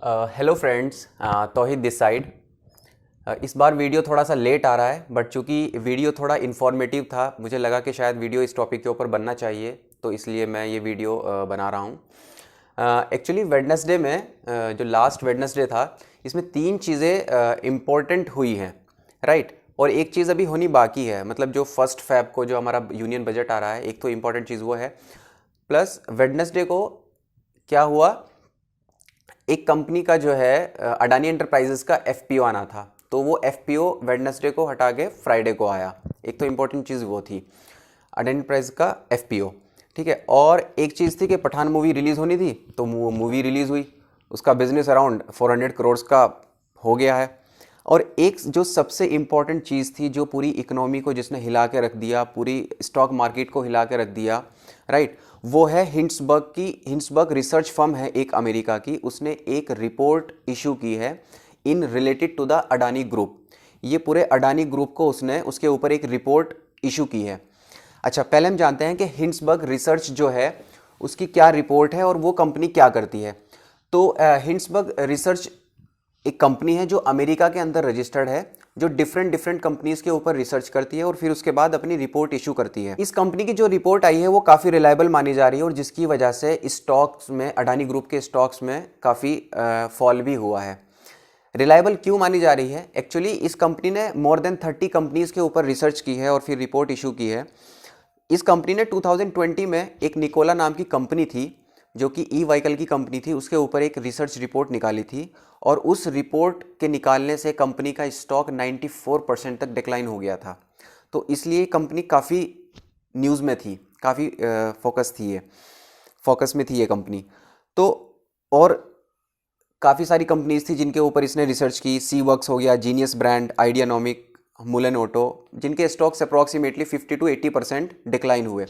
Hello friends, Tauheed this side. इस बार video थोड़ा सा लेट आ रहा है, बट चूंकि वीडियो थोड़ा इन्फॉर्मेटिव था, मुझे लगा कि शायद वीडियो इस टॉपिक के ऊपर बनना चाहिए, तो इसलिए मैं ये वीडियो बना रहा हूँ। एक्चुअली वेडनेसडे में जो लास्ट वेडनेसडे था, इसमें तीन चीज़ें इम्पोर्टेंट हुई हैं, राइट। और एक चीज़ अभी होनी बाकी है, मतलब जो फर्स्ट फैब को जो हमारा यूनियन बजट आ रहा है, एक तो इम्पॉर्टेंट चीज़ वो है। प्लस वेडनेसडे को क्या हुआ, एक कंपनी का जो है अडानी एंटरप्राइजेस का एफपीओ आना था, तो वो एफपीओ वेडनेसडे को हटा के फ्राइडे को आया। एक तो इम्पोर्टेंट चीज़ वो थी, अडानी एंटरप्राइज का एफपीओ, ठीक है। और एक चीज़ थी कि पठान मूवी रिलीज़ होनी थी, तो वो मूवी रिलीज़ हुई, उसका बिजनेस अराउंड 400 करोड़ का हो गया है। और एक जो सबसे इम्पॉर्टेंट चीज़ थी, जो पूरी इकोनॉमी को जिसने हिला के रख दिया, पूरी स्टॉक मार्केट को हिला के रख दिया, राइट, वो है हिंड्सबर्ग रिसर्च फर्म है एक अमेरिका की, उसने एक रिपोर्ट इशू की है in related to the Adani group. ये पूरे अडानी ग्रुप को उसने उसके ऊपर एक रिपोर्ट इशू की है। अच्छा, पहले हम जानते हैं कि हिंड्सबर्ग रिसर्च जो है उसकी क्या रिपोर्ट है और वो कंपनी क्या करती है। तो हिंड्सबर्ग रिसर्च एक कंपनी है जो अमेरिका के अंदर रजिस्टर्ड है, जो डिफरेंट डिफरेंट कंपनीज के ऊपर रिसर्च करती है और फिर उसके बाद अपनी रिपोर्ट इशू करती है। इस कंपनी की जो रिपोर्ट आई है वो काफ़ी रिलायबल मानी जा रही है, और जिसकी वजह से स्टॉक्स में, अडानी ग्रुप के स्टॉक्स में काफ़ी फॉल भी हुआ है। रिलायबल क्यों मानी जा रही है? एक्चुअली इस कंपनी ने मोर देन 30 कंपनीज के ऊपर रिसर्च की है और फिर रिपोर्ट इशू की है। इस कंपनी ने 2020 में एक निकोला नाम की कंपनी थी, जो कि ई व्हीकल की कंपनी थी, उसके ऊपर एक रिसर्च रिपोर्ट निकाली थी, और उस रिपोर्ट के निकालने से कंपनी का स्टॉक 94% तक डिक्लाइन हो गया था। तो इसलिए कंपनी काफ़ी न्यूज़ में थी, काफ़ी फोकस में थी ये कंपनी। तो और काफ़ी सारी कंपनीज थी जिनके ऊपर इसने रिसर्च की, सी वर्क्स हो गया, जीनियस ब्रांड, आइडियानॉमिक, मुलन ऑटो, जिनके स्टॉक्स अप्रॉक्सीमेटली 50 to 80% डिक्लाइन हुए।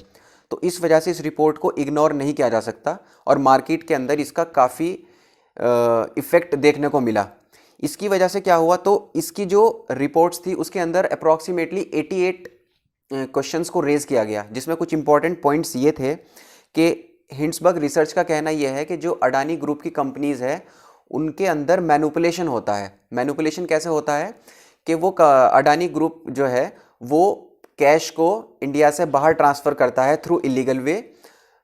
तो इस वजह से इस रिपोर्ट को इग्नोर नहीं किया जा सकता, और मार्केट के अंदर इसका काफ़ी इफ़ेक्ट देखने को मिला। इसकी वजह से क्या हुआ, तो इसकी जो रिपोर्ट्स थी उसके अंदर अप्रॉक्सीमेटली 88 क्वेश्चंस को रेज़ किया गया, जिसमें कुछ इंपॉर्टेंट पॉइंट्स ये थे कि हिंड्सबर्ग रिसर्च का कहना यह है कि जो अडानी ग्रुप की कंपनीज है उनके अंदर मैनिपुलेशन होता है। मैनिपुलेशन कैसे होता है कि वो अडानी ग्रुप जो है वो कैश को इंडिया से बाहर ट्रांसफ़र करता है through illegal way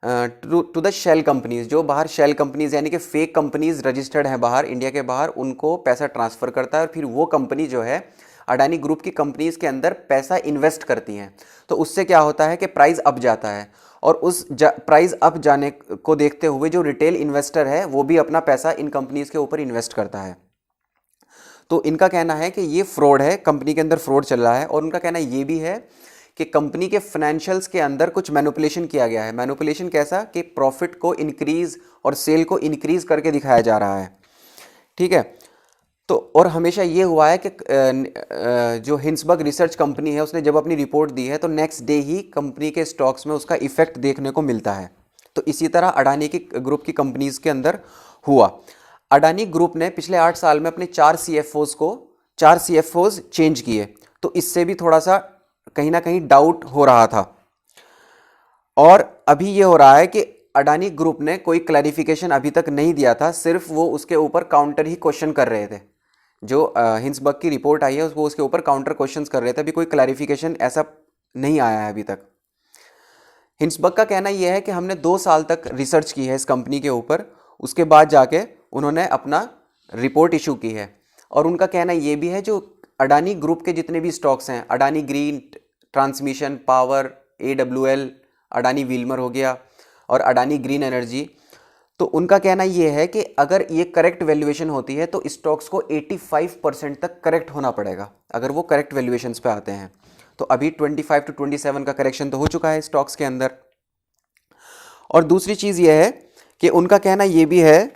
to the shell companies. जो बाहर शेल कंपनीज यानी कि फेक कंपनीज रजिस्टर्ड हैं बाहर, इंडिया के बाहर, उनको पैसा ट्रांसफ़र करता है, और फिर वो कंपनी जो है अडानी ग्रुप की कंपनीज के अंदर पैसा इन्वेस्ट करती हैं। तो उससे क्या होता है कि प्राइस अप जाता है, और उस प्राइस अप जाने को देखते हुए जो रिटेल इन्वेस्टर है वो भी अपना पैसा इन कंपनीज के ऊपर इन्वेस्ट करता है। तो इनका कहना है कि ये फ्रॉड है, कंपनी के अंदर फ्रॉड चल रहा है। और उनका कहना ये भी है कि कंपनी के फाइनेंशियल्स के अंदर कुछ मैनिपुलेशन किया गया है। मैनिपुलेशन कैसा कि प्रॉफिट को इंक्रीज और सेल को इंक्रीज करके दिखाया जा रहा है, ठीक है। तो और हमेशा ये हुआ है कि जो हिंड्सबर्ग रिसर्च कंपनी है उसने जब अपनी रिपोर्ट दी है तो नेक्स्ट डे ही कंपनी के स्टॉक्स में उसका इफेक्ट देखने को मिलता है। तो इसी तरह अडानी की ग्रुप की कंपनीज के अंदर हुआ। अडानी ग्रुप ने पिछले 8 साल में अपने 4 सीएफओज चेंज किए, तो इससे भी थोड़ा सा कहीं ना कहीं डाउट हो रहा था। और अभी ये हो रहा है कि अडानी ग्रुप ने कोई क्लैरिफिकेशन अभी तक नहीं दिया था, सिर्फ वो उसके ऊपर काउंटर ही क्वेश्चन कर रहे थे। जो हिंड्सबर्ग की रिपोर्ट आई है वो उसके ऊपर काउंटर क्वेश्चंस कर रहे थे, अभी कोई क्लैरिफिकेशन ऐसा नहीं आया है अभी तक। हिंड्सबर्ग का कहना यह है कि हमने 2 साल तक रिसर्च की है इस कंपनी के ऊपर, उसके बाद जाके उन्होंने अपना रिपोर्ट इशू की है। और उनका कहना यह भी है जो अडानी ग्रुप के जितने भी स्टॉक्स हैं, Adani green transmission power, AWL, Adani Wilmer हो गया, और अडानी ग्रीन एनर्जी, तो उनका कहना यह है कि अगर ये करेक्ट वैल्यूएशन होती है तो स्टॉक्स को 85% तक करेक्ट होना पड़ेगा, अगर वो करेक्ट वैल्यूएशंस पे आते हैं। तो अभी 25 to 27 का करेक्शन तो हो चुका है स्टॉक्स के अंदर। और दूसरी चीज़ यह है कि उनका कहना यह भी है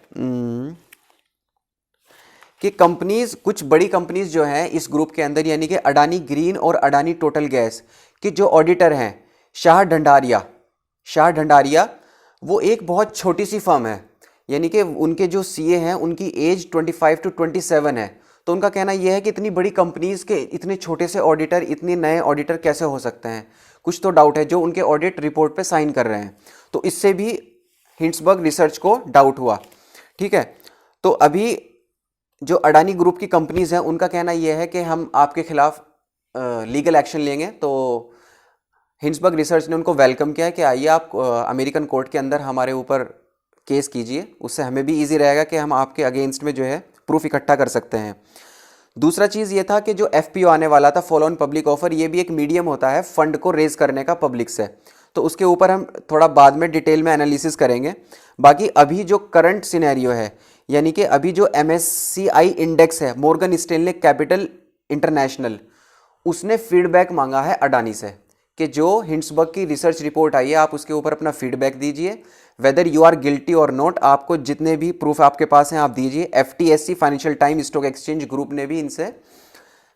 कि कंपनीज, कुछ बड़ी कंपनीज जो हैं इस ग्रुप के अंदर, यानी कि अडानी ग्रीन और अडानी टोटल गैस के जो ऑडिटर हैं शाह ढंडारिया, वो एक बहुत छोटी सी फर्म है, यानी कि उनके जो सीए हैं उनकी एज 25 to 27 है। तो उनका कहना यह है कि इतनी बड़ी कंपनीज के इतने छोटे से ऑडिटर, इतने नए ऑडिटर कैसे हो सकते हैं, कुछ तो डाउट है जो उनके ऑडिट रिपोर्ट पे साइन कर रहे हैं। तो इससे भी हिंड्सबर्ग रिसर्च को डाउट हुआ, ठीक है। तो अभी जो अडानी ग्रुप की कंपनीज हैं उनका कहना यह है कि हम आपके खिलाफ लीगल एक्शन लेंगे। तो हिंसबर्ग रिसर्च ने उनको वेलकम किया है कि आइए आप अमेरिकन कोर्ट के अंदर हमारे ऊपर केस कीजिए, उससे हमें भी इजी रहेगा कि हम आपके अगेंस्ट में जो है प्रूफ इकट्ठा कर सकते हैं। दूसरा चीज़ ये था कि जो एफपीओ आने वाला था, फॉलो ऑन पब्लिक ऑफर, ये भी एक मीडियम होता है फंड को रेज करने का पब्लिक से, तो उसके ऊपर हम थोड़ा बाद में डिटेल में एनालिसिस करेंगे। बाकी अभी जो करंट सिनेरियो है, यानी कि अभी जो MSCI इंडेक्स है, मॉर्गन स्टैनले कैपिटल इंटरनेशनल, उसने फीडबैक मांगा है अडानी से कि जो हिंसबर्ग की रिसर्च रिपोर्ट आई है आप उसके ऊपर अपना फीडबैक दीजिए, वेदर यू आर गिल्टी और नॉट, आपको जितने भी प्रूफ आपके पास हैं आप दीजिए। FTSE financial time stock exchange group ने भी इनसे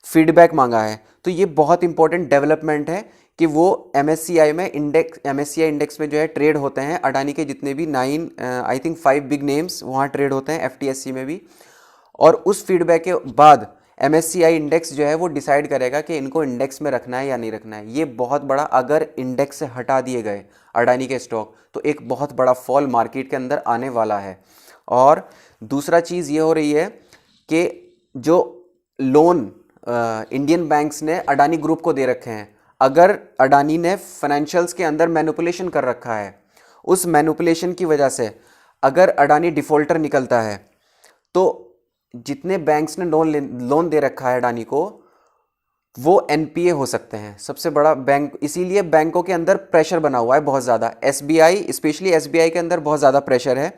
फीडबैक मांगा है। तो ये बहुत इंपॉर्टेंट डेवलपमेंट है कि वो MSCI इंडेक्स में जो है ट्रेड होते हैं, अडानी के जितने भी 5 बिग नेम्स वहाँ ट्रेड होते हैं, FTSE में भी। और उस फीडबैक के बाद MSCI इंडेक्स जो है वो डिसाइड करेगा कि इनको इंडेक्स में रखना है या नहीं रखना है। ये बहुत बड़ा, अगर इंडेक्स से हटा दिए गए अडानी के स्टॉक तो एक बहुत बड़ा फॉल मार्केट के अंदर आने वाला है। और दूसरा चीज़ ये हो रही है कि जो लोन इंडियन बैंक्स ने अडानी ग्रुप को दे रखे हैं, अगर अडानी ने फाइनेंशियल्स के अंदर मैनिपुलेशन कर रखा है, उस मैनिपुलेशन की वजह से अगर अडानी डिफॉल्टर निकलता है तो जितने बैंक्स ने लोन दे रखा है अडानी को, वो NPA हो सकते हैं। सबसे बड़ा बैंक, इसीलिए बैंकों के अंदर प्रेशर बना हुआ है बहुत ज़्यादा। SBI, स्पेशली SBI के अंदर बहुत ज़्यादा प्रेशर है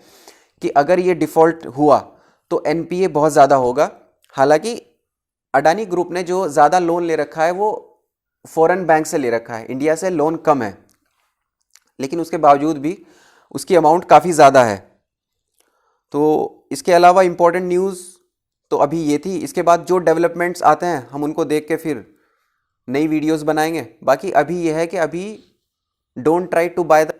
कि अगर ये डिफ़ॉल्ट हुआ तो NPA बहुत ज़्यादा होगा। हालांकि अडानी ग्रुप ने जो ज़्यादा लोन ले रखा है वो फॉरेन बैंक से ले रखा है, इंडिया से लोन कम है, लेकिन उसके बावजूद भी उसकी अमाउंट काफ़ी ज़्यादा है। तो इसके अलावा इम्पोर्टेंट न्यूज़ तो अभी ये थी। इसके बाद जो डेवलपमेंट्स आते हैं हम उनको देख के फिर नई वीडियोस बनाएंगे। बाकी अभी ये है कि अभी don't try to buy the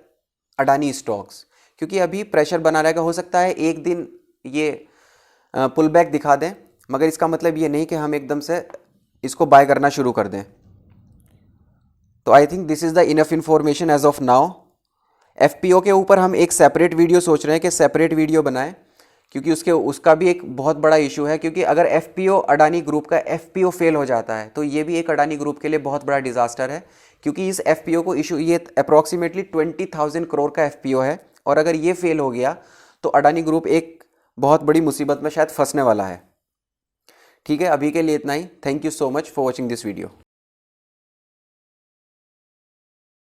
Adani stocks, क्योंकि अभी प्रेशर बना रहेगा। हो सकता है एक दिन ये पुल बैक दिखा दें, मगर इसका मतलब ये नहीं कि हम एकदम से इसको बाय करना शुरू कर दें। तो I think this is the enough information as of now. FPO के ऊपर हम एक सेपरेट वीडियो सोच रहे हैं कि सेपरेट वीडियो बनाएं, क्योंकि उसका भी एक बहुत बड़ा इशू है। क्योंकि अगर FPO, अडानी ग्रुप का FPO फेल हो जाता है तो ये भी एक अडानी ग्रुप के लिए बहुत बड़ा डिजास्टर है, क्योंकि इस FPO को इशू, ये अप्रॉक्सीमेटली 20,000 करोड़ का FPO है, और अगर ये फेल हो गया तो अडानी ग्रुप एक बहुत बड़ी मुसीबत में शायद फंसने वाला है। ठीक है, अभी के लिए इतना ही। Thank you so much for watching this video.